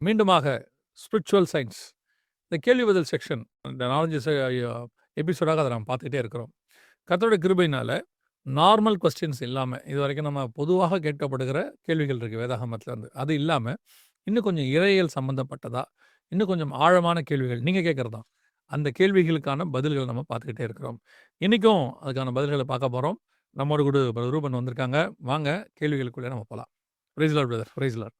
மீண்டுமாக spiritual science இந்த கேள்வி பதில் செக்ஷன் இந்த 4 எபிசோடாக அதை நம்ம பார்த்துக்கிட்டே இருக்கிறோம். கர்த்தருடைய கிருபையினால நார்மல் கொஸ்டின்ஸ் இல்லாமல் இதுவரைக்கும் நம்ம பொதுவாக கேட்கப்படுகிற கேள்விகள் இருக்குது வேதாகமத்திலேருந்து. அது இல்லாமல் இன்னும் கொஞ்சம் இறையியல் சம்மந்தப்பட்டதா, இன்னும் கொஞ்சம் ஆழமான கேள்விகள் நீங்கள் கேட்குறது தான். அந்த கேள்விகளுக்கான பதில்களை நம்ம பார்த்துக்கிட்டே இருக்கிறோம். இன்றைக்கும் அதுக்கான பதில்களை பார்க்க போகிறோம். நம்மோடு கூட பிரதர் ரூபன் வந்திருக்காங்க. வாங்க கேள்விகளுக்குள்ளே நம்ம போகலாம். Praise Lord brother, praise Lord.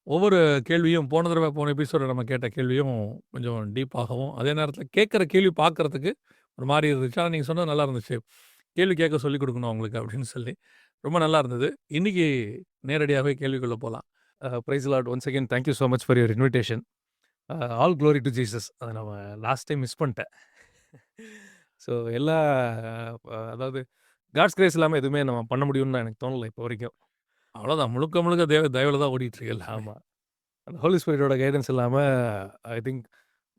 ஒவ்வொரு கேள்வியும் போன எபிசோட நம்ம கேட்ட கேள்வியும் கொஞ்சம் டீப்பாகவும், அதே நேரத்தில் கேட்குற கேள்வி பார்க்குறதுக்கு ஒரு மாதிரி இருந்துச்சு. ஆனால் நீங்கள் சொன்னது நல்லா இருந்துச்சு. கேள்வி கேட்க சொல்லிக் கொடுக்கணும் அவங்களுக்கு அப்படின்னு சொல்லி ரொம்ப நல்லா இருந்தது. இன்றைக்கி நேரடியாகவே கேள்விக்குள்ளே போகலாம். Praise Lord once again thank you so much for your invitation. All glory to Jesus. அதை நம்ம லாஸ்ட் டைம் மிஸ் பண்ணிட்டேன். ஸோ எல்லா அதாவது காட்ஸ் கிரேஸ் இல்லாமல் எதுவுமே நம்ம பண்ண முடியும்னு எனக்கு தோணலை இப்போ வரைக்கும். அவ்வளோதான், முழுக்க முழுக்க தயவில் தான் ஓடிட்டுருக்கு. ஆமாம், அந்த ஹோலி ஸ்பிரிட்டோட கைடன்ஸ் இல்லாமல் ஐ திங்க்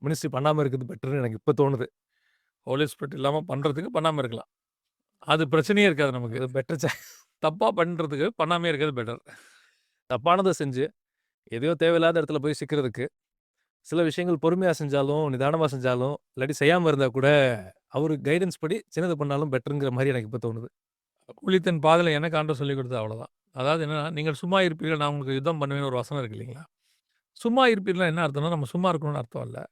மினிஸ்ட்ரி பண்ணாமல் இருக்கிறது பெட்டர்னு எனக்கு இப்போ தோணுது. ஹோலி ஸ்பிரிட் இல்லாமல் பண்ணுறதுக்கு பண்ணாமல் இருக்கலாம், அது பிரச்சனையே இருக்காது நமக்கு. அது பெட்டர். தப்பாக பண்ணுறதுக்கு பண்ணாமே இருக்கிறது பெட்டர். தப்பானதை செஞ்சு எதையோ தேவையில்லாத இடத்துல போய் சிக்கிறதுக்கு சில விஷயங்கள் பொறுமையாக செஞ்சாலும் நிதானமாக செஞ்சாலும் இல்லாட்டி செய்யாமல் இருந்தால் கூட அவர் கைடன்ஸ் படி சின்னது பண்ணாலும் பெட்டருங்கிற மாதிரி எனக்கு இப்போ தோணுது. குளித்தன் பாதையில் எனக்கு ஆண்டவர் சொல்லிக் கொடுத்தது அவ்வளோதான். அதாவது என்னென்னா, நீங்கள் சும்மா இருப்பீர்கள் நான் உங்களுக்கு யுத்தம் பண்ணுவேன்னு ஒரு வசனம் இருக்கு இல்லைங்களா? சும்மா இருப்பீர்கள்னா என்ன அர்த்தம்னா, நம்ம சும்மா இருக்கணும்னு அர்த்தம் இல்லை.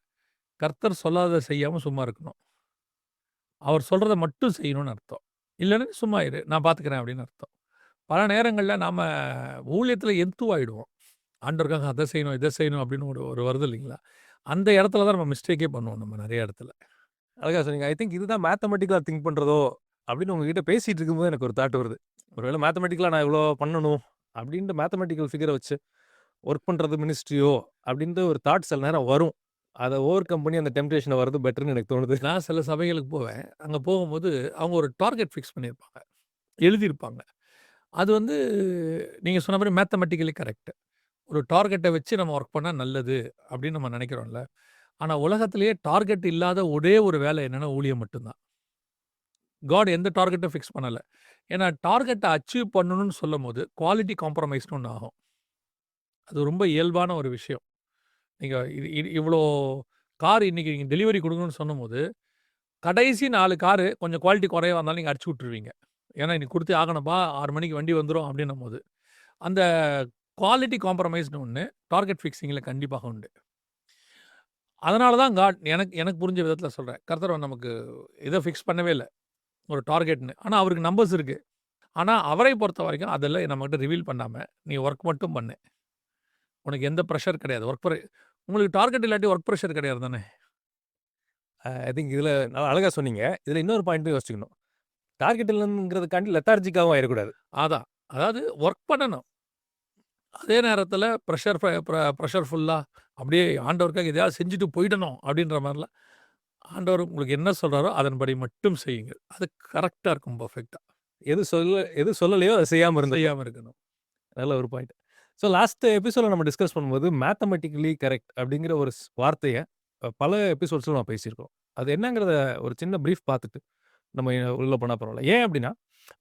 கர்த்தர் சொல்லாத செய்யாமல் சும்மா இருக்கணும். அவர் சொல்கிறத மட்டும் செய்யணும்னு அர்த்தம். இல்லைன்னா சும்மா இரு, நான் பார்த்துக்கிறேன் அப்படின்னு அர்த்தம். பல நேரங்களில் நாம் ஊழியத்தில் எந்துவாயிடுவோம். ஆண்டவருக்காக அதை செய்யணும் இதை செய்யணும் அப்படின்னு ஒரு வருது இல்லைங்களா? அந்த இடத்துல தான் நம்ம மிஸ்டேக்கே பண்ணுவோம் நம்ம நிறைய இடத்துல. அழகா சொன்னீங்க. ஐ திங்க் இதுதான் மேத்தமெட்டிக்கலாக திங்க் பண்ணுறதோ அப்படின்னு உங்ககிட்ட பேசிகிட்டு இருக்கும்போது எனக்கு ஒரு தாட் வருது. ஒருவேளை மேத்தமெட்டிக்கலாக நான் இவ்வளோ பண்ணணும் அப்படின்ட்டு மேத்தமெட்டிக்கல் ஃபிகரை வச்சு ஒர்க் பண்ணுறது மினிஸ்ட்ரியோ அப்படின்ட்டு ஒரு தாட் சில நேரம் வரும். அதை ஓவர் கம் பண்ணி அந்த டெம்ப்டேஷனை வரது பெட்டர்னு எனக்கு தோணுது. நான் சில சபைகளுக்கு போவேன். அங்கே போகும்போது அவங்க ஒரு டார்கெட் ஃபிக்ஸ் பண்ணியிருப்பாங்க, எழுதியிருப்பாங்க. அது வந்து நீங்கள் சொன்ன மாதிரி மேத்தமெட்டிக்கலி கரெக்டு. ஒரு டார்கெட்டை வச்சு நம்ம ஒர்க் பண்ணால் நல்லது அப்படின்னு நம்ம நினைக்கிறோம்ல. ஆனால் உலகத்திலேயே டார்கெட் இல்லாத ஒரே ஒரு வேலை என்னென்னா ஊழியம் மட்டும்தான். காட் எந்த டார்கெட்டும் ஃபிக்ஸ் பண்ணலை. ஏன்னா டார்கெட்டை அச்சீவ் பண்ணணும்னு சொல்லும் போது குவாலிட்டி காம்ப்ரமைஸ்னு ஒன்று ஆகும். அது ரொம்ப இயல்பான ஒரு விஷயம். நீங்கள் இது இவ்வளோ கார் இன்றைக்கி நீங்கள் டெலிவரி கொடுக்கணும்னு சொன்னும்போது கடைசி 4 காரு கொஞ்சம் குவாலிட்டி குறைவாக இருந்தாலும் நீங்கள் அடிச்சு விட்ருவீங்க. ஏன்னா இன்னைக்கு கொடுத்தே ஆகணும்ப்பா, 6 மணிக்கு வண்டி வந்துடும் அப்படின்னும் போது அந்த குவாலிட்டி காம்ப்ரமைஸ்னு ஒன்று டார்கெட் ஃபிக்ஸிங்கில் கண்டிப்பாக உண்டு. அதனால தான் காட் எனக்கு புரிஞ்ச விதத்தில் சொல்கிறேன், கர்த்தர் நமக்கு இதை ஃபிக்ஸ் பண்ணவே இல்லை ஒரு டார்கெட்னு. ஆனால் அவருக்கு நம்பர்ஸ் இருக்குது. ஆனால் அவரை பொறுத்த வரைக்கும் அதெல்லாம் நம்மகிட்ட ரிவீல் பண்ணாமல் நீ ஒர்க் மட்டும் பண்ணு, உனக்கு எந்த ப்ரெஷர் கிடையாது. உங்களுக்கு டார்கெட் இல்லாட்டி ஒர்க் ப்ரெஷர் கிடையாது தானே. ஐ திங்க் இதில் நல்லா அழகாக சொன்னீங்க. இதில் இன்னொரு பாயிண்ட்டும் யோசிச்சுக்கணும். டார்கெட் இல்லைங்கிறதுக்காண்டி லெத்தார்ஜிக்காகவும் ஆயிடக்கூடாது. அதாவது ஒர்க் பண்ணணும். அதே நேரத்தில் ப்ரெஷர்ஃபுல்லாக அப்படியே ஆண்டவருக்காக எதையாவது செஞ்சுட்டு போயிடணும் அப்படின்ற மாதிரிலாம் ஆண்டவர் உங்களுக்கு என்ன சொல்கிறாரோ அதன்படி மட்டும் செய்யுங்க. அது கரெக்டாக இருக்கும், பர்ஃபெக்டாக. எது சொல்லலையோ அதை செய்யாமல் இருக்கணும். நல்ல ஒரு பாயிண்ட். ஸோ லாஸ்ட் எபிசோடில் நம்ம டிஸ்கஸ் பண்ணும்போது மேத்தமெட்டிக்கலி கரெக்ட் அப்படிங்கிற ஒரு வார்த்தையை பல எபிசோட்ஸில் நம்ம பேசியிருக்கோம். அது என்னங்கிறத ஒரு சின்ன ப்ரீஃப் பார்த்துட்டு நம்ம உள்ளே போனால் பரவாயில்ல. ஏன் அப்படின்னா,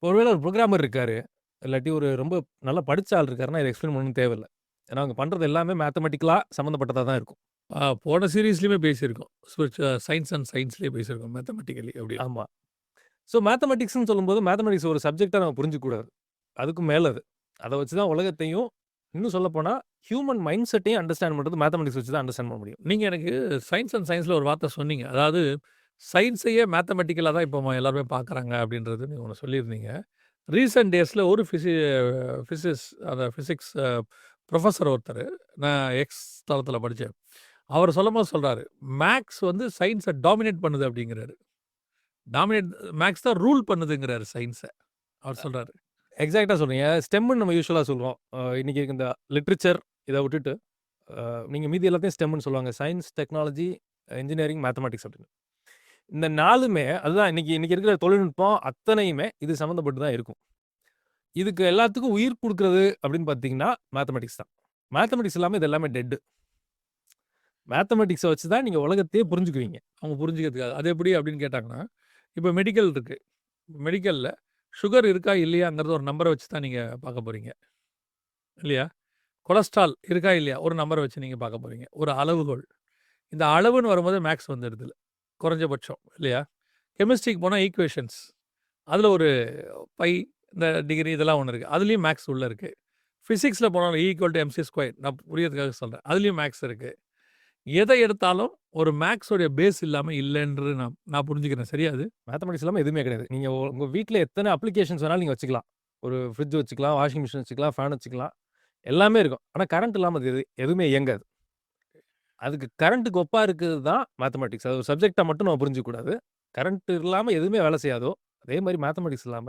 ஒருவேளை ஒரு ப்ரோக்ராமர் இருக்கார், இல்லாட்டி ஒரு ரொம்ப நல்லா படித்த ஆள் இருக்காருன்னா இதை எக்ஸ்பிளைன் பண்ணணும் தேவையில்லை. ஏன்னா அவங்க பண்ணுறது எல்லாமே மேத்தமெட்டிக்கலாக சம்மந்தப்பட்டதாக தான் இருக்கும். போன சீரீஸ்லேயுமே பேசியிருக்கோம், சயின்ஸ் அண்ட் சயின்ஸ்லேயே பேசியிருக்கோம் மேத்தமெட்டிக்கலி அப்படி. ஆமாம். ஸோ மேத்தமெட்டிக்ஸ்னு சொல்லும்போது மேத்தமெட்டிக்ஸ் ஒரு சப்ஜெக்டாக நம்ம புரிஞ்சிக்கூடாது. அதுக்கும் மேலே அதை வச்சு தான் உலகத்தையும், இன்னும் சொல்லப்போனால் ஹியூமன் மைண்ட் செட்டையும் அண்டர்ஸ்டாண்ட் பண்ணுறது மேத்தமெட்டிக்ஸ் வச்சு தான் அண்டர்ஸ்டாண்ட் பண்ண முடியும். நீங்கள் எனக்கு சயின்ஸ் அண்ட் சயின்ஸில் ஒரு வார்த்தை சொன்னீங்க, அதாவது சயின்ஸையே மேத்தமெட்டிக்கலாக தான் இப்போ எல்லாருமே பார்க்குறாங்க அப்படின்றது நீங்கள் ஒன்று சொல்லியிருந்தீங்க. ரீசெண்ட் டேஸில் ஒரு ஃபிசிக்ஸ் ப்ரொஃபஸர் ஒருத்தர், நான் எக்ஸ் தளத்தில் படித்தேன், அவர் சொல்லும்போது சொல்கிறாரு, மேக்ஸ் வந்து சயின்ஸை டாமினேட் பண்ணுது அப்படிங்கிறாரு. மேக்ஸ் தான் ரூல் பண்ணுதுங்கிறாரு சயின்ஸை அவர் சொல்கிறாரு. எக்ஸாக்டாக சொல்கிறீங்க. ஸ்டெம்னு நம்ம யூஸ்வலாக சொல்லுவோம். இன்றைக்கி இந்த லிட்ரேச்சர் இதை விட்டுட்டு நீங்கள் மீதி எல்லாத்தையும் ஸ்டெம்னு சொல்லுவாங்க. சயின்ஸ், டெக்னாலஜி, இன்ஜினியரிங், மேத்தமெட்டிக்ஸ் அப்படின்னு. இந்த 4மே அதுதான் இன்றைக்கி இருக்கிற தொழில்நுட்பம் அத்தனையுமே இது சம்மந்தப்பட்டு தான் இருக்கும். இதுக்கு எல்லாத்துக்கும் உயிர் கொடுக்குறது அப்படின்னு பார்த்தீங்கன்னா மேத்தமெட்டிக்ஸ் தான். மேத்தமெட்டிக்ஸ் இல்லாமல் இது எல்லாமே டெட்டு. மேத்தமெட்டிக்ஸை வச்சு தான் நீங்கள் உலகத்தையே புரிஞ்சுக்குவீங்க. அவங்க புரிஞ்சுக்கிறதுக்காக அது எப்படி அப்படின்னு கேட்டாங்கன்னா, இப்போ மெடிக்கல் இருக்குது, மெடிக்கலில் சுகர் இருக்கா இல்லையாங்கிறது ஒரு நம்பரை வச்சு தான் நீங்கள் பார்க்க போகிறீங்க இல்லையா? கொலஸ்ட்ரால் இருக்கா இல்லையா? ஒரு நம்பர வச்சு நீங்க பார்க்க போறீங்க. ஒரு அளவுகோல். இந்த அளவுன்னு வரும்போது மேத்ஸ் வந்துடுதுல. குறைஞ்சபட்சம் இல்லையா? கெமிஸ்ட்ரிக்கு போனா ஈக்குவேஷன்ஸ். அதில ஒரு பை, இந்த டிகிரி இதெல்லாம் ஒண்ணு இருக்கு. அதுலயும் மேத்ஸ் உள்ள இருக்கு. பிசிக்ஸ்ல போனாலும் E = mc². நான் புரியறதுக்காக சொல்றேன். அதுலயும் மேத்ஸ் இருக்கு. எத எடுத்தாலும் ஒரு மேத்ஸோடைய பேஸ் இல்லாம இல்லன்றது நான் நான் புரிஞ்சுக்கிறேன். சரியா அது? மேத்தமேட்டிக்ஸ் இல்லாம எதுவுமே கிடையாது. நீங்க உங்க வீட்ல எத்தன அப்ளிகேஷன்ஸ் வேணாலும் நீங்க வச்சுக்கலாம். ஒரு ஃப்ரிட்ஜ் வச்சுக்கலாம், வாஷிங் மிஷின் வச்சுக்கலாம், ஃபேன் வச்சுக்கலாம். எல்லாமே இருக்கும். ஆனா கரண்ட் இல்லாம அது எதுவுமே இயங்காது. அதுக்கு கரண்ட்டுக்கு ஒப்பா இருக்கிறது தான் மேத்தமேட்டிக்ஸ். அது ஒரு சப்ஜெக்ட்டா மட்டும் நம்ம புரிஞ்சுக்கக்கூடாது. கரண்ட் இல்லாம எதுவுமே வேலை செய்யாதோ, அதே மாரி மேத்தமேட்டிக்ஸ் இல்லாம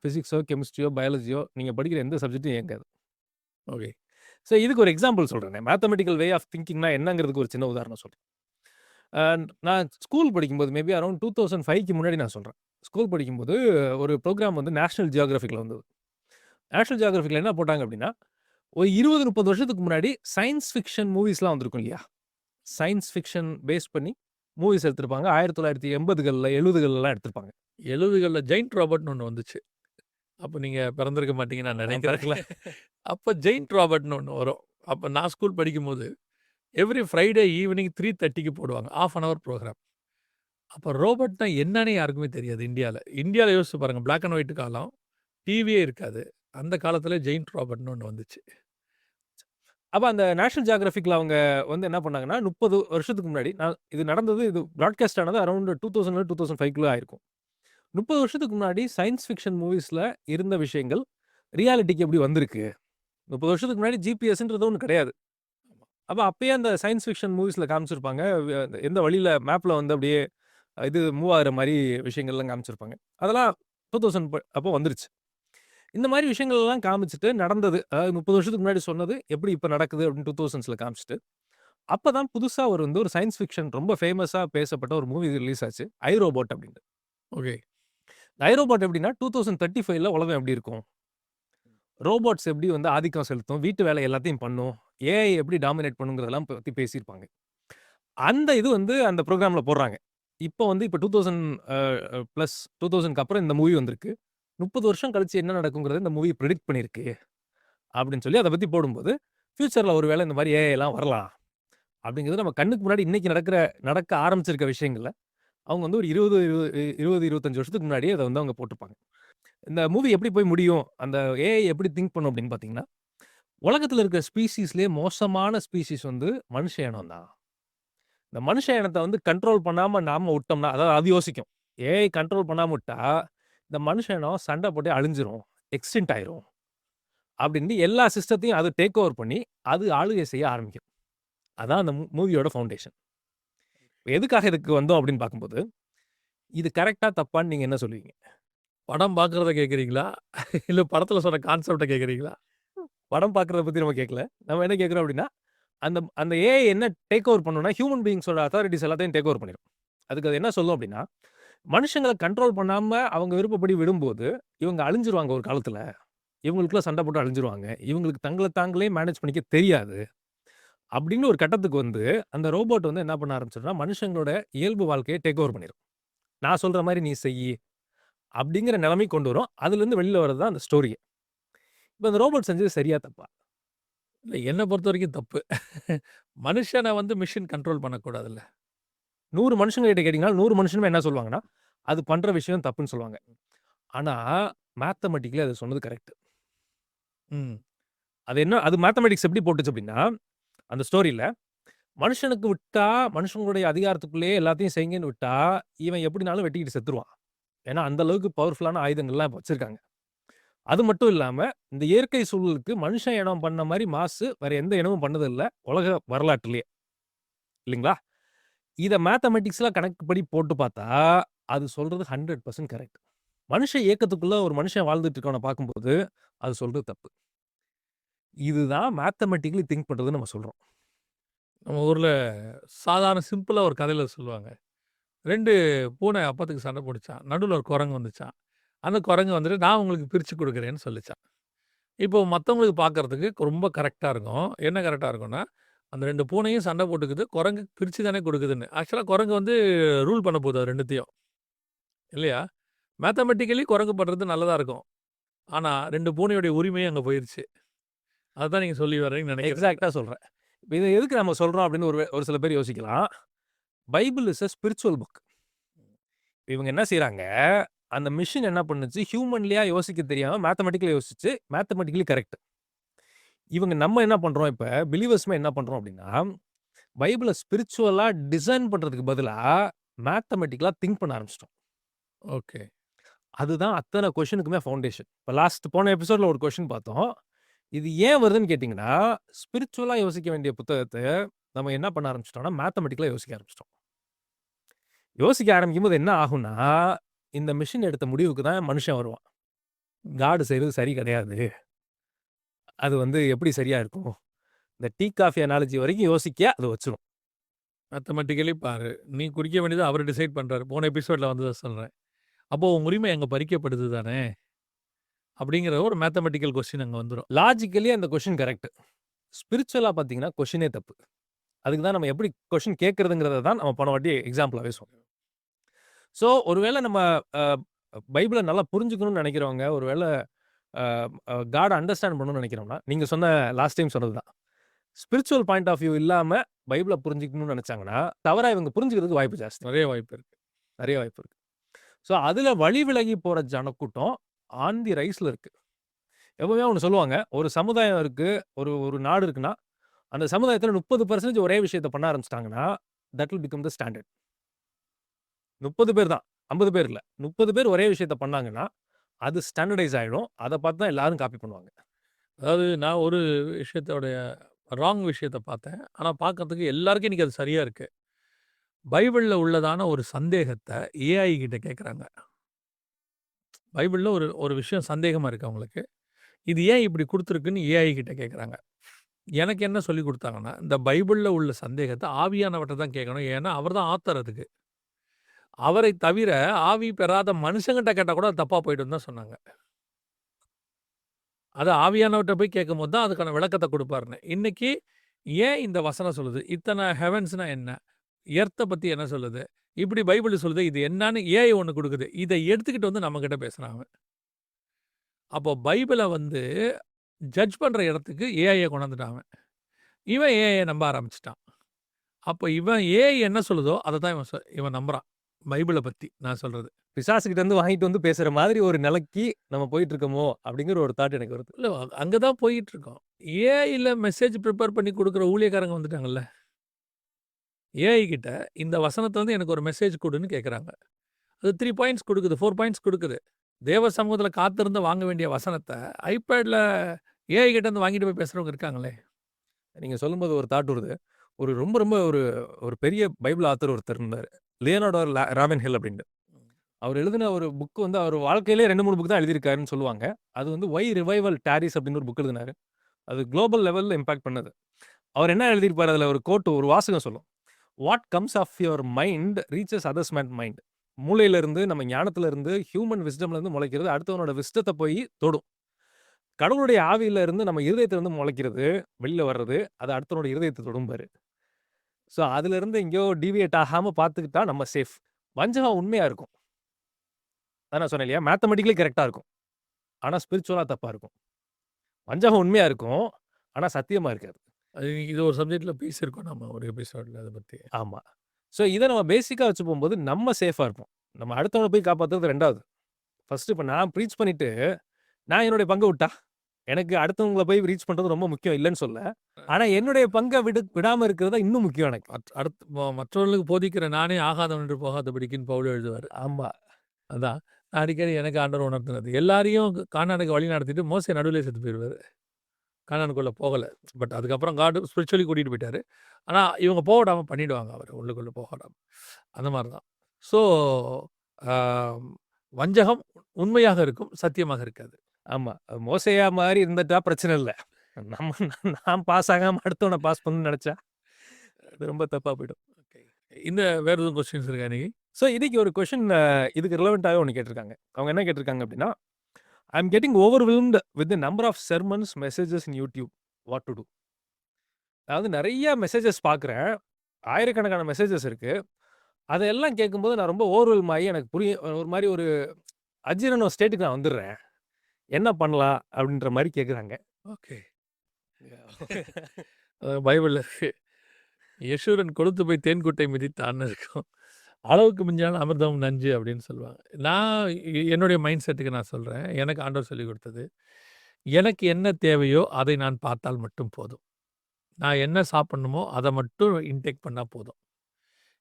பிசிக்ஸோ, கெமிஸ்ட்ரியோ, பயாலஜியோ நீங்க படிக்கிற எந்த சப்ஜெக்ட்டும் இயங்காது. ஓகே. ஸோ இதுக்கு ஒரு எக்ஸாம்பிள் சொல்றேனே. மேத்தமேட்டிக்கல் வே ஆஃப் திங்கிங்னா என்னங்கிறதுக்கு ஒரு சின்ன உதாரணம் சொல்றேன். அ நான் ஸ்கூல் படிக்கும்போது மேபி அரவுண்ட் 2005க்கு முன்னாடி நான் சொல்றேன். ஸ்கூல் படிக்கும்போது ஒரு ப்ரோகிராம் வந்து நேஷனல் ஜியோகிராஃபிக்ல வந்தது. நேஷனல் ஜியோகிராஃபிக்ல என்ன போட்டாங்க அப்டின்னா, ஒரு 20, 30 வருஷத்துக்கு முன்னாடி சயன்ஸ் ஃபிக்ஷன் மூவிஸ்லாம் வந்திருக்கும் இல்லையா? சயன்ஸ் ஃபிக்ஷன் பேஸ் பண்ணி மூவிஸ் எடுத்திருப்பாங்க. 1980கள்ல 70கள்லாம் எடுத்திருப்பாங்க. 70கள்ல ஜெயண்ட் ராபர்ட்ன்னு ஒண்ணு வந்துச்சு. அப்ப நீங்க பிறந்திருக்க மாட்டீங்கன்னு நான் நான் நினைக்கிறேன். பிறக்கல. அப்ப ஜெயண்ட் ராபர்ட்ன்னு ஒண்ணு வரும். அப்ப நான் ஸ்கூல் படிக்கும்போது, எவ்ரி ஃப்ரைடே ஈவினிங் 3:30க்கு போடுவாங்க. 1/2 அன் ஹவர் புரோகிராம். அப்ப ரோபோட்னா என்னன்னே யாருக்குமே தெரியாது இந்தியால. இந்தியால யோசிச்சு பாருங்க. பிளாக் அண்ட் ஒயிட் காலம். டிவியே இருக்காது. அந்த காலத்தில ஜெயண்ட் ராபர்ட்ன்னு ஒண்ணு வந்துச்சு. அப்ப அந்த நேஷனல் ஜியோகிராஃபிக்ல அவங்க வந்து என்ன பண்ணாங்கன்னா, 30 வருஷத்துக்கு முன்னாடி இது நடந்தது இது பிராட்காஸ்ட் ஆனது அரவுண்ட் 2000 2005க்குள்ள ஆயிருக்கும். 30 வருஷத்துக்கு முன்னாடி சயன்ஸ் ஃபிக்ஷன் மூவிஸ்ல இருந்த விஷயங்கள் ரியாலிட்டிக்கு எப்படி வந்திருக்கு? 30 வருஷத்துக்கு முன்னாடி ஜிபிஎஸ்ன்றது ஒண்ணு கிடையாது. அப்ப அப்பயே அந்த சயன்ஸ் ஃபிக்ஷன் மூவிஸ்ல காமிச்சிருப்பாங்க. எந்த வழியில மேப்ல வந்து அப்படியே இது மூவ் ஆகுற மாரி விஷயங்கள்லாம் காமிச்சிருப்பாங்க. அதெல்லாம் 2000 அப்போ வந்துருச்சு. இந்த மாரி விஷயங்கள்லாம் காமிச்சுட்டு நடந்தது. அதாவது 30 வருஷத்துக்கு முன்னாடி சொன்னது எப்படி இப்ப நடக்குது அப்படின்னு 2000ஸ்ல காமிச்சுட்டு, அப்பதான் புதுசா ஒரு சயன்ஸ் ஃபிக்ஷன் ரொம்ப ஃபேமஸா பேசப்பட்ட ஒரு மூவி ரிலீஸ் ஆச்சு. ஐ ரோபோட் அப்படின்னு. ஓகே. ஐ ரோபோட் எப்படின்னா 2035ல உலகம் எப்படி இருக்கும்? ரோபோட்ஸ் எப்படி வந்து ஆதிக்கம் செலுத்தும்? வீட்டு வேலை எல்லாத்தையும் பண்ணும்? ஏஐ எப்படி டாமினேட் பண்ணுங்கிறதெல்லாம் பத்தி பேசியிருப்பாங்க. அந்த இது வந்து அந்த புரோகிராம்ல போடுறாங்க. இப்ப 2000 பிளஸ் 2000க்கு அப்புறம் இந்த மூவி வந்திருக்கு. 30 வருஷம் கழிச்சு என்ன நடக்குங்கிறத இந்த மூவி பிரெடிக்ட் பண்ணியிருக்கு. அப்படின்னு சொல்லி அத பத்தி போடும்போது, ஃபியூச்சர்ல ஒரு வேளை இந்த மாரி ஏஐலாம் வரலாம். அப்படிங்கிறது நம்ம கண்ணுக்கு முன்னாடி இன்னைக்கு நடக்க ஆரம்பிச்சிருக்க விஷயங்கள, அவங்க வந்து ஒரு 20, 25 வருஷத்துக்கு முன்னாடியே அத வந்து அவங்க போட்டிருப்பாங்க. இந்த மூவி எப்படி போய் முடியும்? அந்த ஏஐ எப்படி திங்க் பண்ணும் அப்படின்னு பார்த்தீங்கன்னா, உலகத்துல இருக்கிற ஸ்பீஷீஸ்லயே மோசமான ஸ்பீஷீஸ் வந்து மனுஷ இனம் தான். இந்த மனுஷ இனத்த வந்து கண்ட்ரோல் பண்ணாம நாம விட்டோம்னா, அதாவது அது யோசிக்கும். ஏஐ கண்ட்ரோல் பண்ணாம விட்டா, இந்த மனுஷ இனம் சண்டை போட்டு அழிஞ்சிரும். எக்ஸ்டிங்க்ட் ஆயிரும். அப்படின்னு எல்லா சிஸ்டத்தையும் அது டேக் ஓவர் பண்ணி, அது ஆளுகை செய்ய ஆரம்பிக்கும். அதான் அந்த மூவியோட ஃபவுண்டேஷன். எதுக்காக இதுக்கு வந்தோம் அப்படின்னு பார்க்கும்போது, இது கரெக்ட்டா தப்பான்னு நீங்க என்ன சொல்லுவீங்க? படம் பார்க்கிறத கேட்கிறீங்களா? இல்ல படத்தில சொன்ன கான்செப்ட்ட கேட்கிறீங்களா? படம் பார்க்கிறத பத்தி நம்ம கேட்கல. நம்ம என்ன கேட்கிறோம் அப்படின்னா, அந்த அந்த ஏஐ என்ன டேக் ஓவர் பண்ணும்னா, ஹியூமன் பீயிங்ஸோட அத்தாரிட்டீஸ் எல்லாத்தையும் டேக் ஓவர் பண்ணிரும். அதுக்கு அது என்ன சொல்லும் அப்படின்னா, மனுஷங்கள கண்ட்ரோல் பண்ணாம அவங்க விருப்பப்படி விடும்போது, இவங்க அழிஞ்சிருவாங்க ஒரு காலத்துல. இவங்களுக்குள்ள சண்டை போட்டு அழிஞ்சிருவாங்க. இவங்களுக்கு தங்கள தாங்களே மேனேஜ் பண்ணிக்க தெரியாது. அப்படின்னு ஒரு கட்டத்துக்கு வந்து, அந்த ரோபோட் வந்து என்ன பண்ண ஆரம்பிச்சுரும்னா, மனுஷங்களோட இயல்பு வாழ்க்கைய டேக் ஓவர் பண்ணிரும். நான் சொல்ற மாரி நீ செய்யி, அப்படிங்கிற நிலைமைக்கு கொண்டு வரும். அதுலருந்து வெளில வரது தான் அந்த ஸ்டோரியே. இப்ப அந்த ரோபோட் செஞ்சது சரியா? தப்பா? இல்ல என்ன பொறுத்தவரைக்கும் தப்பு. மனுஷன வந்து மெஷின் கண்ட்ரோல் பண்ணக்கூடாதுல்ல. 100 மனுஷங்க கிட்ட கேட்டீங்கன்னா, 100 மனுஷனுமே என்ன சொல்லுவாங்கன்னா, அது பண்ற விஷயம் தப்புன்னு சொல்லுவாங்க. ஆனா, மேத்தமேட்டிக்கலி அது சொன்னது கரெக்ட். ம். அது மேத்தமேட்டிக்ஸ் எப்படி போட்டுச்சு அப்படின்னா, அந்த ஸ்டோரியில மனுஷனுக்கு விட்டா, மனுஷங்களுடைய அதிகாரத்துக்குள்ளேயே எல்லாத்தையும் செய்யுங்கன்னு விட்டா, இவன் எப்படினாலும் வெட்டிக்கிட்டு செத்துருவான். ஏன்னா, அந்த அளவுக்கு பவர்ஃபுல்லான ஆயுதங்கள்லாம் இப்ப வச்சிருக்காங்க. அது மட்டும் இல்லாம, இந்த இயற்கை சூழலுக்கு மனுஷன் இனம் பண்ண மாரி மாசு வேற எந்த இனமும் பண்ணதில்ல, உலக வரலாற்றிலேயே. இல்லைங்களா? இத மேத்தமேட்டிக்ஸ்ல கணக்குப்படி போட்டு பார்த்தா, அது சொல்றது 100% கரெக்ட். மனுஷ இயக்கத்துக்குள்ள ஒரு மனுஷன் வாழ்ந்துட்டு இருக்கவன பார்க்கும்போது, அது சொல்றது தப்பு. இதுதான் மேத்தமேட்டிக்கலி திங்க் பண்றதுன்னு நம்ம சொல்றோம். நம்ம ஊர்ல சாதாரண சிம்பிளா ஒரு கதையில சொல்லுவாங்க. 2 பூனை அப்பத்துக்கு சண்டை போட்டுச்சாம். நடுவுல ஒரு குரங்கு வந்துச்சாம். அந்த குரங்கு வந்துட்டு, "நான் உங்களுக்கு பிரிச்சு குடுக்குறேன்னு" சொல்லுச்சாம். இப்போ மத்தவங்களுக்கு பார்க்கறதுக்கு ரொம்ப கரெக்ட்டா இருக்கும். என்ன கரெக்ட்டா இருக்கும்னா, அந்த 2 பூனையும் சண்டை போட்டுக்குது. குரங்கு பிரிச்சு தானே குடுக்குதுன்னு. ஆக்சுவலா குரங்கு வந்து ரூல் பண்ண போகுது அது 2த்தையும். இல்லையா? மேத்தமேட்டிக்கலி குரங்கு பண்றது நல்லதா இருக்கும். ஆனா 2 பூனையுடைய உரிமையும் அங்க போயிருச்சு. அதான் நீங்க சொல்லி வர்றீங்கன்னு நினைக்கிறேன். எக்ஸாக்ட்டா சொல்றேன். இப்ப இத எதுக்கு நம்ம சொல்றோம் அப்படின்னு ஒரு சில பேர் யோசிக்கலாம். Bible is a spiritual book. இவங்க என்ன செய்றாங்க, அந்த மெஷின் என்ன பண்ணுச்சு, ஹியூமன்லியா யோசிக்க தெரியாம மேத்தமேட்டிக்கலா யோசிச்சு, மேத்தமேட்டிக்கலி கரெக்ட். இவங்க நம்ம என்ன பண்றோம் இப்ப, பிலீவர்ஸ்மே என்ன பண்றோம் அப்படின்னா, பைபிள ஸ்பிரிச்சுவலா டிசைன் பண்றதுக்கு பதிலா, மேத்தமேட்டிக்கலா திங்க் பண்ண ஆரம்பிச்சுட்டோம். ஓகே. அதுதான் அத்தன கொஸ்டினுக்குமே ஃபவுண்டேஷன். இப்ப போன எபிசோட்ல ஒரு கொஸ்டின் பார்த்தோம். இது ஏன் வருதுன்னு கேட்டீங்கன்னா, ஸ்பிரிச்சுவலா யோசிக்க வேண்டிய புத்தகத்த நம்ம என்ன பண்ண ஆரம்பிச்சுட்டோம்னா, மேத்தமேட்டிக்கலா யோசிக்க ஆரம்பிச்சுட்டோம். யோசிக்க ஆரம்பிக்கும்போது என்ன ஆகும்னா, இந்த மெஷின் எடுத்த முடிவுக்கு தான் மனுஷன் வருவான். காட் செய்றது சரி கிடையாது. அது வந்து எப்படி சரியா இருக்கும்? இந்த டீ, காஃபி அனாலஜி வரைக்கும் யோசிக்க அது வச்சுரும். மேத்தமேட்டிக்கலி பாரு. நீ குறிக்க வேண்டியது அவரு டிசைட் பண்றாரு. போன எபிசோட்ல வந்தத சொல்றேன். அப்போ உங்க உரிமை அங்க பறிக்கப்படுது தானே! அப்படிங்கிற ஒரு மேத்தமேட்டிக்கல் கொஸ்டின் அங்க வந்துரும். லாஜிக்கலி அந்த கொஸ்டின் கரெக்ட். ஸ்பிரிச்சுவலா பார்த்தீங்கன்னா, கொஸ்டினே தப்பு. அதுக்கு தான் நம்ம எப்படி கொஸ்டின் கேட்கிறதுங்கிறத தான் நம்ம போன வாட்டி எக்ஸாம்பிளாவே சொன்னோம். ஸோ, ஒருவேள நம்ம அ பைபிள நல்லா புரிஞ்சுக்கணும்னு நெனைக்கிறவங்க, ஒருவேள அ அ காட அண்டர்ஸ்டாண்ட் பண்ணணும்னு நெனைக்கிறோம்னா, நீங்க சொன்ன லாஸ்ட் டைம் சொன்னது தான். ஸ்பிரிச்சுவல் பாயிண்ட் ஆஃப் வியூ இல்லாம பைபிள புரிஞ்சுக்கணும்னு நெனைச்சாங்கன்னா, தவறா இவங்க புரிஞ்சுக்கிறதுக்கு வாய்ப்பு ஜாஸ்தி. நெறைய வாய்ப்பு இருக்கு. நெறைய வாய்ப்பு இருக்கு. ஸோ, அதுல வழி விலகி போற ஜனக்கூட்டம் ஆன் தி ரைஸ்ல இருக்கு. எப்பவுமே ஒண்ணு சொல்லுவாங்க. ஒரு சமுதாயம் இருக்கு, ஒரு ஒரு நாடு இருக்குன்னா, அந்த சமுதாயத்துல 30% ஒரே விஷயத்த பண்ண ஆரம்பிச்சுட்டாங்கன்னா, that will become the standard. 30 பேர் தான். 50 பேர் இல்ல. 30 பேர் ஒரே விஷயத்த பண்ணாங்கன்னா, அது ஸ்டாண்டர்டைஸ் ஆயிடும். அத பார்த்து தான் எல்லாரும் காப்பி பண்ணுவாங்க. அதாவது நான் ஒரு விஷயத்தோடைய ராங் விஷயத்த பார்த்தேன். ஆனா பார்க்கறதுக்கு எல்லாருக்கும் இன்னைக்கு அது சரியா இருக்கு. பைபிள்ல உள்ளதான ஒரு சந்தேகத்த ஏஐ கிட்ட கேட்கறாங்க. பைபிள்ல ஒரு ஒரு விஷயம் சந்தேகமா இருக்கு அவங்களுக்கு. இது ஏன் இப்படி குடுத்துருக்குன்னு ஏஐ கிட்ட கேட்கறாங்க. எனக்கு என்ன சொல்லிக் குடுத்தாங்கன்னா, இந்த பைபிள்ல உள்ள சந்தேகத்த ஆவியானவர்ட்ட தான் கேட்கணும். ஏன்னா, அவர் தான் ஆத்தர் அதுக்கு. அவரை தவிர ஆவி பெறாத மனுஷங்கிட்ட கேட்டா கூட அது தப்பா போயிடும்னு தான் சொன்னாங்க. அது ஆவியானவர்ட்ட போய் கேட்கும்போது தான் அதுக்கான விளக்கத்த குடுப்பாருன்னு. இன்னைக்கு ஏன் இந்த வசனம் சொல்லுது? இத்தன ஹெவன்ஸ்னா என்ன? எர்த்த பத்தி என்ன சொல்லுது? இப்படி பைபிள் சொல்லுது. இது என்னான்னு ஏஐ ஒண்ணு குடுக்குது. இத எடுத்துக்கிட்டு வந்து நம்மகிட்ட பேசுறான் அவன். அப்போ பைபிள வந்து ஜட்ஜ் பண்ற இடத்துக்கு ஏஐய கொண்டாந்துட்டான் அவன். இவன் ஏஐய நம்ப ஆரம்பிச்சுட்டான். அப்போ இவன் ஏஐ என்ன சொல்லுதோ, அத தான் இவன் நம்புறான். பைபிள பத்தி நான் சொல்றது. பிசாசுகிட்ட இருந்து வாங்கிட்டு வந்து பேசுற மாதிரி ஒரு நிலைக்கு நம்ம போயிட்டு இருக்கோமோ! அப்படிங்கிற ஒரு தாட் எனக்கு வருது. இல்ல அங்க தான் போயிட்டுருக்கோம். ஏஐல மெசேஜ் ப்ரிப்பேர் பண்ணி குடுக்குற ஊழியக்காரங்க வந்துட்டாங்கல்ல. ஏஐ கிட்ட இந்த வசனத்த வந்து எனக்கு ஒரு மெசேஜ் குடுன்னு கேட்கறாங்க. அது 3 பாயிண்ட்ஸ் குடுக்குது, 4 பாயிண்ட்ஸ் குடுக்குது. தேவ சமூகத்துல காத்திருந்து வாங்க வேண்டிய வசனத்த ஐபேட்ல ஏஐ கிட்ட இருந்து வாங்கிட்டு போய் பேசுறவங்க இருக்காங்களே! நீங்க சொல்லும்போது ஒரு தாட் வருது. ஒரு ரொம்ப ரொம்ப ஒரு ஒரு பெரிய பைபிள் ஆத்தர் ஒருத்தர் இருந்தாரு. லியோனார்டோ ராவென்ஹில் அப்படின்ட்டு. அவர் எழுதின ஒரு புக் வந்து அவர் வாழ்க்கையிலேயே 2, 3 புக் தான் எழுதியிருக்காருன்னு சொல்லுவாங்க. அது வந்து ஒய் ரிவைவல் டாரிஸ் அப்படின்னு ஒரு புக் எழுதினாரு. அது குளோபல் லெவல்ல இம்பாக்ட் பண்ணது. அவர் என்ன எழுதியிருப்பாரு அதுல ஒரு கோட் ஒரு வாசகம் சொல்லும். What comes of your mind reaches others man mind. மூளையில இருந்து நம்ம ஞானத்துல இருந்து ஹியூமன் விஸ்டம்ல இருந்து முளைக்கிறது அடுத்தவனோட விஸ்டத்த போய் தொடும். கடவுளுடைய ஆவியில இருந்து நம்ம இருதயத்துல இருந்து முளைக்கிறது, வெளில வர்றது, அது அடுத்தவனோட இருதயத்த தொடும் பாரு. ஸோ அதுல இருந்து எங்கேயோ டீவியேட் ஆகாம பார்த்துக்கிட்டா நம்ம சேஃப். வஞ்சகம் உண்மையா இருக்கும். அதான் நான் சொன்னேன் இல்லையா? மேத்தமேட்டிக்கலி கரெக்ட்டா இருக்கும். ஆனா ஸ்பிரிச்சுவலா தப்பா இருக்கும். வஞ்சகம் உண்மையா இருக்கும். ஆனா சத்தியமா இருக்காது. அது இது ஒரு சப்ஜெக்ட்ல பேசியிருக்கோம் நம்ம ஒரு எபிசோட்ல அத பத்தி. ஆமா. ஸோ இத நம்ம பேசிக்கா வச்சு போம்போது நம்ம சேஃபா இருப்போம். நம்ம அடுத்தவன போய் காப்பாத்துறது 2வது. ஃபர்ஸ்ட் இப்ப நான் பிரீச் பண்ணிட்டு, நான் என்னுடைய பங்க விட்டா, எனக்கு அடுத்தவங்கள போய் ரீச் பண்றது ரொம்ப முக்கியம் இல்லன்னு சொல்லல. ஆனா என்னுடைய பங்க விடாம இருக்கிறது தான் இன்னும் முக்கியம் எனக்கு. அடுத்து மற்றவர்களுக்கு போதிக்கிற நானே ஆகாதவன் என்று போகாதபடிக்குன்னு பவுல் எழுதுவாரு. ஆமா. அதான். நான் அடிக்கடி எனக்கு ஆண்டவர் உணர்த்தினது. எல்லாரையும் கானானுக்கு வழி நடத்திட்டு மோசே நடுவுலயே செத்து போயிருவாரு. கானானுக்குள்ள போகல. பட் அதுக்கப்புறம் காட் ஸ்பிரிச்சுவலி கூட்டிட்டு போயிட்டாரு. ஆனா இவங்க போக விடாம பண்ணிடுவாங்க அவர. உள்ளுக்குள்ள போக விடாம. அந்த மாரி தான். ஸோ ஆ வஞ்சகம் உண்மையாக இருக்கும். சத்தியமாக இருக்காது. ஆமா. மோசேயா மாரி இருந்துட்டா பிரச்சனை இல்ல. நம்ம நான் பாஸ் ஆகாம அடுத்தவன பாஸ் பண்ணணும்னு நெனச்சா, அது ரொம்ப தப்பா போயிடும். ஓகே. இந்த வேற எதுவும் கொஸ்டின்ஸ் இருக்கா இன்னைக்கு? ஸோ இன்னைக்கு ஒரு கொஸ்டின் இதுக்கு ரிலவென்ட்டாவே ஒண்ணு கேட்டிருக்காங்க. அவங்க என்ன கேட்டிருக்காங்க அப்டின்னா, I am getting overwhelmed with the number of sermons, messages in YouTube. What to do? அதாவது நெறைய மெசேஜஸ் பார்க்குறேன். ஆயிரக்கணக்கான மெசேஜஸ் இருக்கு. அதெல்லாம் கேட்கும்போது நான் ரொம்ப ஓவர்வெல்ம் ஆயி எனக்கு ஒரு மாரி ஒரு அஜீரணம் ஸ்டேட்டுக்கு நான் வந்துர்றேன். என்ன பண்ணலாம்? அப்டின்ற மாரி கேட்குறாங்க. ஓகே. பைபிள்ல இருக்கு. யசூரன் கொழுத்து போய் தேன்குட்டை மிதித்தான்னு இருக்கும். அளவுக்கு மிஞ்சினால் அமிர்தம் நஞ்சு அப்படின்னு சொல்லுவாங்க. நான் என்னுடைய மைண்ட் செட்டுக்கு நான் சொல்றேன். எனக்கு ஆண்டவர் சொல்லிக் கொடுத்தது. எனக்கு என்ன தேவையோ அதை நான் பார்த்தால் மட்டும் போதும். நான் என்ன சாப்பிடணுமோ அதை மட்டும் இன்டேக் பண்ணா போதும்.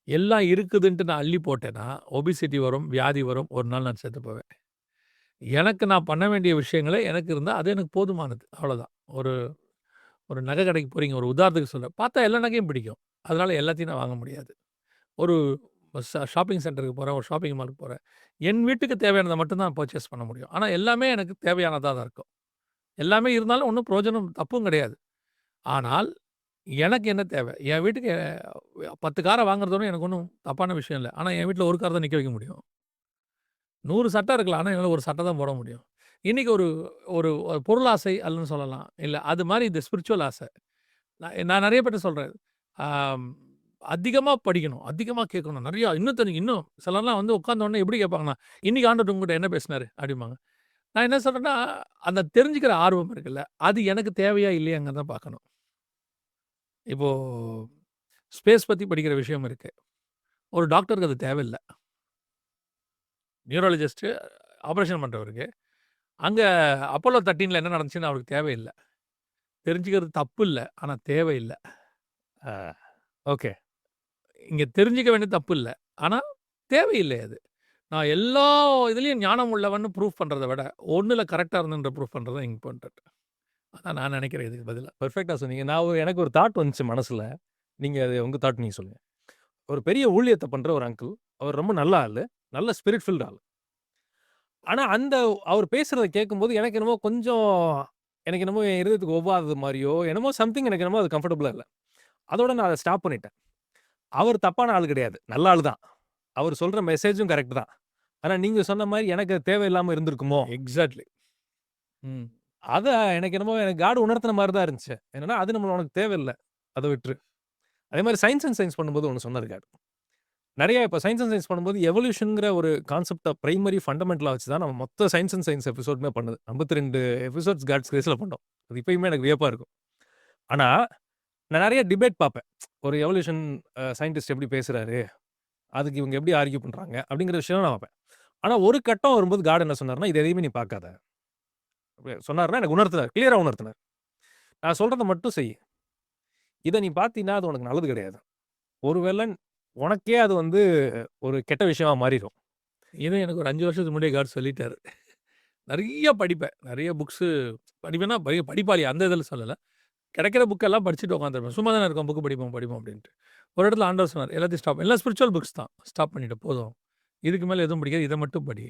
எல்லாம் இருக்குதுன்ட்டு நான் அள்ளி போட்டேன்னா, ஒபிசிட்டி வரும், வியாதி வரும். ஒரு நாள் நான் செத்து போவேன். எனக்கு நான் பண்ண வேண்டிய விஷயங்களே எனக்கு இருந்தா, அது எனக்கு போதுமானது. அவ்வளோதான். ஒரு ஒரு நகை கடைக்கு போறீங்க. ஒரு உதாரணத்துக்கு சொல்றேன். பார்த்தா எல்லா நகையும் பிடிக்கும். அதனால எல்லாத்தையும் நான் வாங்க முடியாது. ஒரு ஷாப்பிங் சென்டருக்கு போறேன், ஒரு ஷாப்பிங் மாலுக்கு போறேன். என் வீட்டுக்கு தேவையானத மட்டும் தான் பர்ச்சேஸ் பண்ண முடியும். ஆனா எல்லாமே எனக்கு தேவையானதா தான் இருக்கும். எல்லாமே இருந்தாலும் ஒண்ணும் பிரயோஜனம் தப்பும் கிடையாது. ஆனால் எனக்கு என்ன தேவை? என் வீட்டுக்கு 10 கார வாங்குறது ஒண்ணும் எனக்கு ஒண்ணும் தப்பான விஷயம் இல்ல. ஆனா என் வீட்ல ஒரு கார் தான் நிக்க வைக்க முடியும். 100 சட்டை இருக்கலாம். ஆனா என்னால ஒரு சட்டை தான் போட முடியும். இன்னைக்கு ஒரு ஒரு ஒரு பொருளாசை அல்லன்னு சொல்லலாம். இல்ல அது மாரி இந்த ஸ்பிரிச்சுவல் ஆசை. நான் நெறைய பேர்ட்ட சொல்றேன். ஆம் அதிகமா படிக்கணும். அதிகமா கேட்கணும். நெறையா இன்னும் தெரியும். இன்னும் சிலர்லாம் வந்து உட்கார்ந்த உடனே எப்படி கேட்பாங்கன்னா, "இன்னைக்கு ஆண்டவர் உங்ககிட்ட என்ன பேசினாரு?" அப்படிம்பாங்க. நான் என்ன சொல்றேன்னா, அந்த தெரிஞ்சுக்கிற ஆர்வம் இருக்குல்ல, அது எனக்கு தேவையா இல்லையாங்கிறத பார்க்கணும். இப்போ ஸ்பேஸ் பத்தி படிக்கிற விஷயம் இருக்கு. ஒரு டாக்டருக்கு அது தேவையில்ல. நியூராலஜிஸ்ட் ஆப்பரேஷன் பண்றவருக்கு. அங்க அப்போலோ 13ல என்ன நடந்துச்சுன்னு அவருக்கு தேவையில்ல. தெரிஞ்சுக்கிறது தப்பு இல்ல. ஆனா தேவையில்ல. ஆ. ஓகே. இங்க தெரிஞ்சுக்க வேண்டியது தப்பு இல்ல. ஆனா தேவையில்லை அது. நான் எல்லா இதுலயும் ஞானம் உள்ளவன்னு ப்ரூஃப் பண்றத விட, ஒண்ணுல கரெக்ட்டா இருந்தேன்ற ப்ரூஃப் பண்றது தான் இம்பார்ட்டன்ட். அதான் நான் நெனைக்கிறேன் இதுக்கு பதிலா. பெர்ஃபெக்ட்டா சொன்னீங்க. எனக்கு ஒரு தாட் வந்துச்சு மனசுல. நீங்க அது உங்க தாட் நீங்க சொல்லுங்க. ஒரு பெரிய ஊழியத்த பண்ற ஒரு அங்கிள். அவர் ரொம்ப நல்ல ஆளு. நல்ல ஸ்பிரிட் ஃபில்ட் ஆளு. ஆனா அவர் பேசுறத கேட்கும்போது எனக்கு என்னமோ என் இருதயத்துக்கு ஒவ்வாதது மாரியோ, என்னமோ சம்திங் எனக்கு என்னமோ அது கம்ஃபர்டபுளா இல்ல. அதோட நான் அத ஸ்டாப் பண்ணிட்டேன். அவர் தப்பான ஆள் கிடையாது. நல்ல ஆளு தான். அவர் சொல்ற மெசேஜும் கரெக்ட் தான். ஆனா நீங்க சொன்ன மாரி எனக்கு அது தேவையில்லாம இருந்திருக்குமோ? எக்ஸாக்ட்லி. ம். அத எனக்கு காட் உணர்த்தின மாரி தான் இருந்துச்சு. என்னன்னா, அது உனக்கு தேவையில்ல. அத விட்டுரு. அதே மாரி சயன்ஸ் அண்ட் சயன்ஸ் பண்ணும்போது ஒண்ணு சொன்னாரு காட். நெறைய இப்ப சயன்ஸ் அண்ட் சயன்ஸ் பண்ணும்போது எவல்யூஷன்ங்கிற ஒரு கான்செப்ட்ட பிரைமரி ஃபண்டமெண்டலா வச்சு தான் நம்ம மொத்த சயன்ஸ் அண்ட் சயன்ஸ் எபிசோடுமே பண்ணது. 52 எபிசோட்ஸ் காட்ஸ் கிரேஸ்ல பண்ணோம். அது இப்பயுமே எனக்கு வியப்பா இருக்கும். ஆனா, நான் நெறைய டிபேட் பார்ப்பேன். ஒரு எவல்யூஷன் சயன்டிஸ்ட் எப்படி பேசுறாரு? அதுக்கு இவங்க எப்படி ஆர்க்யூ பண்றாங்க? அப்படிங்கிற விஷயம் நான் பார்ப்பேன். ஆனா, ஒரு கட்டம் வரும்போது காட் என்ன சொன்னாருன்னா, "இது எதையுமே நீ பார்க்காத." அப்படி சொன்னாருன்னா, எனக்கு உணர்த்தினார். கிளியரா உணர்த்தினார். "நான் சொல்றத மட்டும் செய். இத நீ பார்த்தீன்னா, அது உனக்கு நல்லது கிடையாது. ஒருவேள உனக்கே அது வந்து ஒரு கெட்ட விஷயமா மாறிரும்." இது எனக்கு ஒரு 5 வருஷத்துக்கு முன்னாடியே காட் சொல்லிட்டாரு. நெறைய படிப்பேன். நெறைய புக்ஸு படிப்பேன்னா, பெரிய படிப்பாளி அந்த இதில சொல்லல. கிடைக்கிற புக்கெல்லாம் படிச்சுட்டு உட்காந்துருப்பேன். சும்மா தானே இருக்கோம். புக் படிப்போம், படிப்போம் அப்படின்ட்டு. ஒரு இடத்துல ஆண்டவர் சொன்னார், எல்லாத்தையும் ஸ்டாப். எல்லாம் ஸ்பிரிச்சுவல் புக்ஸ் தான். ஸ்டாப் பண்ணிட்டு போதும். இதுக்கு மேல எதுவும் படிக்காத. இத மட்டும் படி.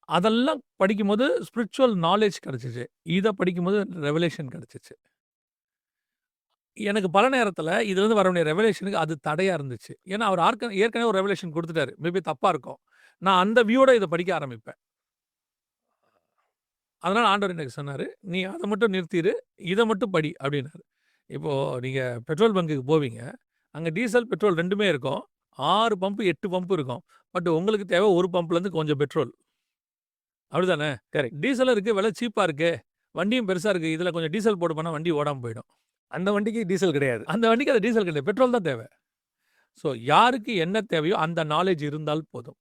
அதெல்லாம் படிக்கும்போது ஸ்பிரிச்சுவல் நாலேட்ஜ் கிடைச்சுச்சு. இத படிக்கும்போது ரெவலேஷன் கிடைச்சுச்சு. எனக்கு பல நேரத்தில இதுலருந்து வர வேண்டிய ரெவலேஷனுக்கு அது தடையா இருந்துச்சு. ஏன்னா, அவர் ஏற்கனவே ஒரு ரெவலேஷன் குடுத்துட்டாரு. மேபி தப்பா இருக்கும். நான் அந்த வியூவோட இத படிக்க ஆரம்பிப்பேன். அதனால ஆண்டவர் எனக்கு சொன்னாரு, "நீ அத மட்டும் நிறுத்திரு. இத மட்டும் படி" அப்படின்னாரு. இப்போ நீங்க பெட்ரோல் பங்க்குக்கு போவீங்க. அங்க டீசல், பெட்ரோல் 2மே இருக்கும். 6 பம்பு, 8 பம்பு இருக்கும். பட் உங்களுக்கு தேவை ஒரு பம்ப்லேருந்து கொஞ்சம் பெட்ரோல். அப்படிதானே? கரெக்ட். டீசலும் இருக்கு, விலை சீப்பா இருக்கு. வண்டியும் பெருசா இருக்கு. இதுல கொஞ்சம் டீசல் போட்டு போனா வண்டி ஓடாம போயிடும். அந்த வண்டிக்கு டீசல் கிடையாது. அந்த வண்டிக்கு அது டீசல் கிடையாது. பெட்ரோல் தான் தேவை. ஸோ யாருக்கு என்ன தேவையோ அந்த நாலேட்ஜ் இருந்தால் போதும்.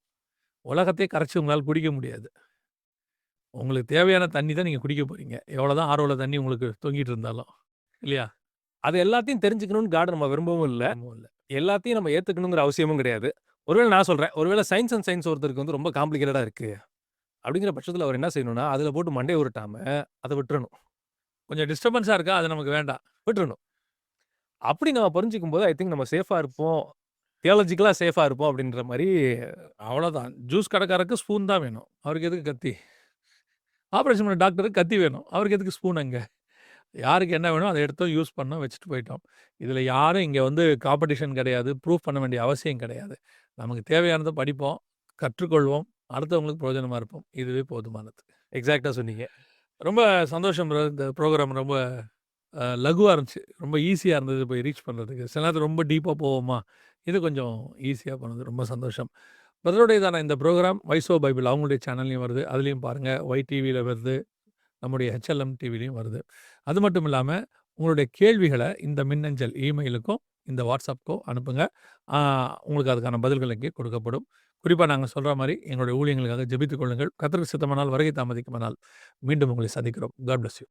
உலகத்தையே கரைச்சு உங்களால குடிக்க முடியாது. உங்களுக்கு தேவையான தண்ணி தான் நீங்க குடிக்க போறீங்க. எவ்வளோதான் ஆரோல தண்ணி உங்களுக்கு தொங்கிட்டு இருந்தாலும். இல்லையா? அது எல்லாத்தையும் தெரிஞ்சுக்கணும்னு காட் நம்ம விரும்பவும் இல்ல. ஆமா இல்ல. எல்லாத்தையும் நம்ம ஏத்துக்கணுங்கிற அவசியமும் கிடையாது. ஒருவேள நான் சொல்றேன். ஒருவேள சயன்ஸ் அண்ட் சயன்ஸ் ஒருத்தருக்கு வந்து ரொம்ப காம்ப்ளிகேட்டடா இருக்கு. அப்படிங்கிற பட்சத்தில அவர் என்ன செய்யணும்னா, அதில போட்டு மண்டைய உருட்டாம அத விட்டுறணும். கொஞ்சம் டிஸ்டர்பன்ஸா இருக்கா? அது நமக்கு வேண்டாம். விட்டுறணும். அப்படி நம்ம புரிஞ்சுக்கும்போது, ஐ திங்க் நம்ம சேஃபா இருப்போம். தியாலஜிக்கலா சேஃபா இருப்போம் அப்படின்ற மாரி அவ்வளோதான். ஜூஸ் கடைக்காரருக்கு ஸ்பூன் தான் வேணும். அவருக்கு எதுக்கு கத்தி? ஆப்பரேஷன் பண்ண டாக்டருக்கு கத்தி வேணும். அவருக்கு எதுக்கு ஸ்பூன் அங்க? யாருக்கு என்ன வேணுமோ அத எடுத்தோம், யூஸ் பண்ணோம், வச்சுட்டு போயிட்டோம். இதில யாரும் இங்க வந்து காம்படிஷன் கிடையாது. ப்ரூஃப் பண்ண வேண்டிய அவசியம் கிடையாது. நமக்கு தேவையானத படிப்போம், கற்றுக்கொள்வோம், அடுத்தவங்களுக்கு பிரயோஜனமா இருப்போம். இதுவே போதுமானது. எக்ஸாக்ட்டா சொன்னீங்க. ரொம்ப சந்தோஷம் ப்ரோ. இந்த ப்ரோகிராம் ரொம்ப லகுவா இருந்துச்சு. ரொம்ப ஈஸியா இருந்தது போய் ரீச் பண்றதுக்கு. சில நேரத்துல ரொம்ப டீப்பா போவோமா, இது கொஞ்சம் ஈஸியா போனது. ரொம்ப சந்தோஷம். பிரதருடையதான இந்த ப்ரோகிராம் வைஸ் ஓ பைபிள் அவங்களுடைய சேனல்லயும் வருது. அதிலயும் பாருங்க. ஒய் டிவில வருது. நம்முடைய ஹெச்எல்எம் டிவிலயும் வருது. அது மட்டும் இல்லாம, உங்களுடைய கேள்விகள இந்த மின்னஞ்சல் இமெயிலுக்கும், இந்த வாட்ஸ்அப்க்கோ அனுப்புங்க. ஆ உங்களுக்கு அதுக்கான பதில்கள் இங்கே கொடுக்கப்படும். குறிப்பா நாங்க சொல்ற மாரி எங்களுடைய ஊழியங்களுக்காக ஜெபித்துக் கொள்ளுங்கள். கர்த்தருக்கு சித்தமானால் வருகை தாமதிக்குமானால் மீண்டும் உங்களை சந்திக்கிறோம். God bless you.